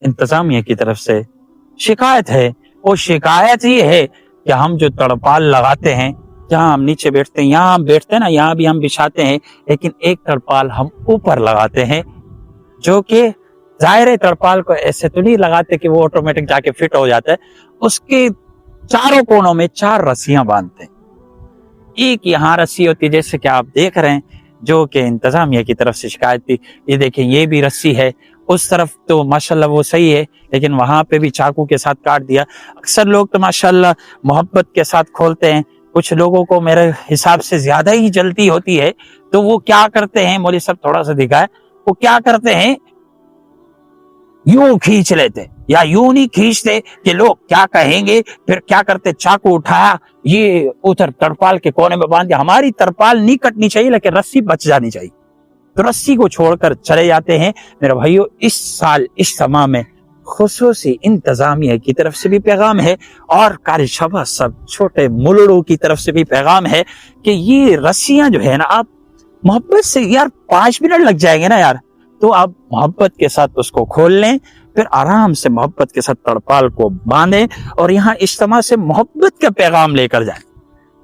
इंतजामिया की तरफ से शिकायत है। वो शिकायत ही है कि हम जो तड़पाल लगाते हैं, जहाँ हम नीचे बैठते हैं, यहाँ हम बैठते हैं ना, यहाँ भी हम बिछाते हैं, लेकिन एक तड़पाल हम ऊपर लगाते हैं, जो कि जाहिर है तड़पाल को ऐसे तो नहीं लगाते कि वो ऑटोमेटिक जाके फिट हो जाता है। उसके चारों कोनों में 4 रस्सियां बांधते हैं। एक यहाँ रस्सी होती है, जैसे कि आप देख रहे हैं, जो कि इंतजामिया की तरफ से शिकायत थी। ये देखें, ये भी रस्सी है। उस तरफ तो माशाल्लाह वो सही है, लेकिन वहां पे भी चाकू के साथ काट दिया। अक्सर लोग तो माशाल्लाह मोहब्बत के साथ खोलते हैं। कुछ लोगों को मेरे हिसाब से ज्यादा ही जल्दी होती है, तो वो क्या करते हैं, मौलवी साहब थोड़ा सा दिखाए, वो क्या करते हैं, यूं खींच लेते या यूं नहीं खींचते कि लोग क्या कहेंगे। फिर क्या करते, चाकू उठाया, ये उधर तरपाल के कोने में बांध दिया। हमारी तरपाल नहीं कटनी चाहिए, लेकिन रस्सी बच जानी चाहिए, तो रस्सी को छोड़कर चले जाते हैं। मेरे भाइयों, इस साल इस समा में खुसूसी इंतजामिया की तरफ से भी पैगाम है और कार्यशबा सब छोटे मुलड़ों की तरफ से भी पैगाम है कि ये रस्सियां जो है ना, आप मोहब्बत से, यार 5 मिनट लग जाएंगे ना यार, तो आप मोहब्बत के साथ उसको खोल लें, फिर आराम से मोहब्बत के साथ तड़पाल को बांधें और यहाँ इज्तिमा से मोहब्बत का पैगाम लेकर जाएं।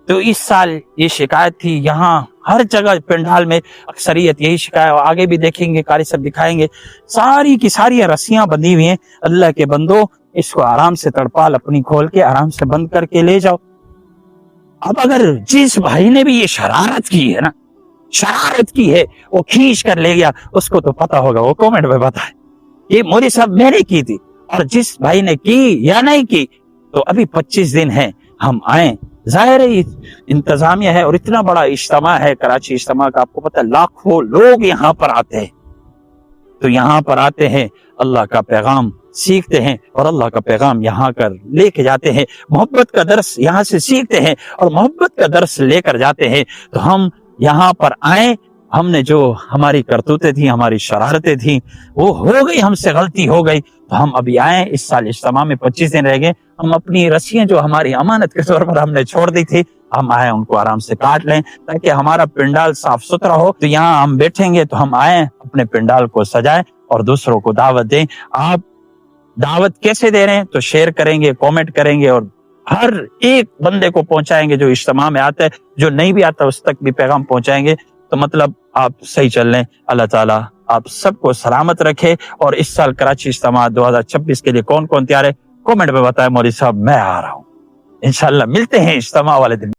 तो इस साल ये शिकायत थी, यहाँ हर जगह पंडाल में अक्सरियत यही शिकायत, आगे भी देखेंगे, कारी सब दिखाएंगे, सारी की सारी रस्सियां बंधी हुई हैं। अल्लाह के बंदो, इसको आराम से तड़पाल अपनी खोल के आराम से बंद करके ले जाओ। अब अगर जिस भाई ने भी ये शरारत की है ना, शरारत की है, वो खींच कर ले गया, उसको तो पता होगा, वो कमेंट में बताए ये मौलवी साहब मैंने की थी। और जिस भाई ने की या नहीं की, तो अभी 25 दिन है, हम आए। जाहिर है इंतजामिया है और इतना बड़ा इज्तिमा है कराची इज्तिमा का, आपको पता है लाखों लोग यहाँ पर आते हैं। तो यहाँ पर आते हैं, अल्लाह का पैगाम सीखते हैं और अल्लाह का पैगाम यहाँ कर लेके जाते हैं, मोहब्बत का दर्स यहाँ से सीखते हैं और मोहब्बत का दर्स लेकर जाते हैं। तो हम यहाँ पर आए, हमने जो हमारी करतूतें थी, हमारी शरारतें थी, वो हो गई, हमसे गलती हो गई, तो हम अभी आए। इस साल इज्तिमा में 25 दिन रह गए, हम अपनी रस्सियां जो हमारी अमानत के तौर पर हमने छोड़ दी थी, हम आए उनको आराम से काट लें, ताकि हमारा पिंडाल साफ सुथरा हो। तो यहाँ हम बैठेंगे तो हम आए, अपने पिंडाल को सजाएं और दूसरों को दावत दें। आप दावत कैसे दे रहे हैं, तो शेयर करेंगे, कमेंट करेंगे और हर एक बंदे को पहुंचाएंगे जो इज्तिमा में आता है, जो नहीं भी आता उस तक भी पैगाम पहुंचाएंगे। तो मतलब आप सही चल रहे हैं। अल्लाह ताला आप सबको सलामत रखे। और इस साल कराची इज्तिमा 2026 के लिए कौन कौन तैयार है, कमेंट में बताएं। मौलवी साहब मैं आ रहा हूँ, इंशाल्लाह मिलते हैं इज्तिमा वाले दिन।